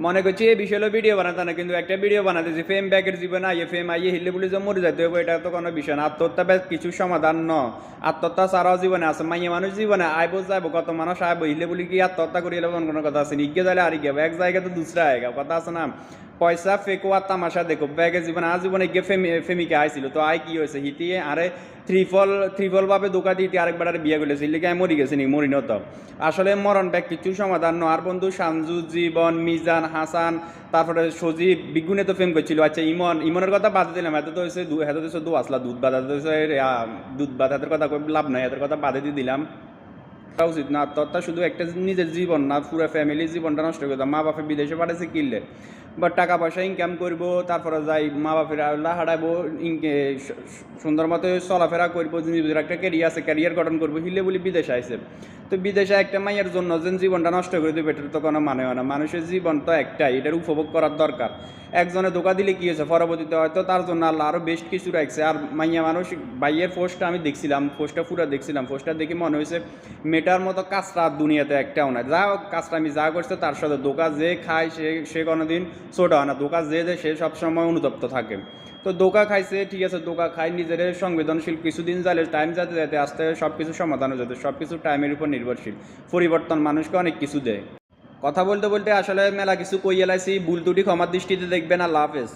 মনে করছি এই বিষয়ে ভিডিও বানাতে না, কিন্তু একটা ভিডিও বানাতেছি ফেম ব্যাকের জীবনে আইয়ে ফেম আইয়ে হিলে বলে যে মরে যাইতে হবে, এটা তো কোনো বিষয় না। আত্মহত্যা ব্যাস কিছু সমাধান ন। আত্মহত্যা ছাড়াও জীবনে আছে, মাইয়া মানুষ জীবনে আইব যাইব, কত মানুষ আইব, হিলে বলি কি আত্মহত্যা করি এলে কোনো কথা আছে? ইগে যাইলে আর ইগে এক জায়গায় তো দুসরা আয়গা, কথা আছে না? পয়সা ফেকো আর তামাশা দেখো ব্যাগের জীবনে আজ জীবনে গিয়ে ফেমিকে আইছিল তো আয় কি হয়েছে হিটিয়ে আরে থ্রিফল ভাবে দোকা দিয়ে আরেকবার আর বিয়ে করেছে লিখে আমি মরি গেছি নি, মরি নত। আসলে মরণ ব্যাগ কিছু সমাধান ন। আর বন্ধু সানজু, জীবন, মিজান, হাসান, তারপরে সজীব বিগুনে তো ফেম করছিল। আচ্ছা ইমনের কথা বাদ দিলাম, এত তো হয়েছে এত তো দু আসলা দুধ বাদ, এত দুধ বাদ, এদের কথা লাভ নাই, এদের কথা বাদে দিয়ে দিলাম। উচিত না। আত্মহত্যা শুধু একটা নিজের জীবন না, পুরো ফ্যামিলির জীবনটা নষ্ট করে দাও। মা বাপে বিদেশে পাঠাইছে কিনলে বা টাকা পয়সা ইনকাম করবো, তারপরে যাই মা বাপের আল্লাহ হারাইবো, সুন্দর মতো চলাফেরা করবো, নিজের একটা ক্যারিয়ার আছে, ক্যারিয়ার গঠন করবো, হিলে বলি বিদেশে আইসে। তো বিদেশে একটা মাইয়ের জন্য যে জীবনটা নষ্ট করে দেবে, এটার তো কোনো মানে হয় না। মানুষের জীবন তো একটাই, এটার উপভোগ করার দরকার। একজনে ধোকা দিলে কি হয়েছে, পরবর্তীতে হয়তো তার জন্য আল্লাহ আরও বেস্ট কিছু রাখছে। আর মাইয়া মানুষ বাইয়ের পোস্টটা আমি দেখছিলাম, পোস্টটা পুরো দেখছিলাম, পোস্টটা দেখে মনে হয়েছে মেটার মতো কাজটা দুনিয়াতে একটাও না। যা কাজটা আমি যা করছে তার সাথে দোকা যে খায় সে কোনোদিন ছোট হয় না, দোকা যে সে সবসময় অনুতপ্ত থাকে। তো দোকা খাইছে ঠিক আছে, দোকা খাই নিজের সংবেদনশীল, কিছুদিন যাইলে টাইম যাতে যাতে আস্তে সব কিছু সমাধান হয়ে যেতে, সব কিছু টাইমের উপর নির্ভরশীল। পরিবর্তন মানুষকে অনেক কিছু দেয়। কথা বলতে বলতে আসলে মেলা কিছু কই এলাইছি, ভুল ত্রুটি ক্ষমার দৃষ্টিতে দেখবেন। আল্লাহ হাফেজ।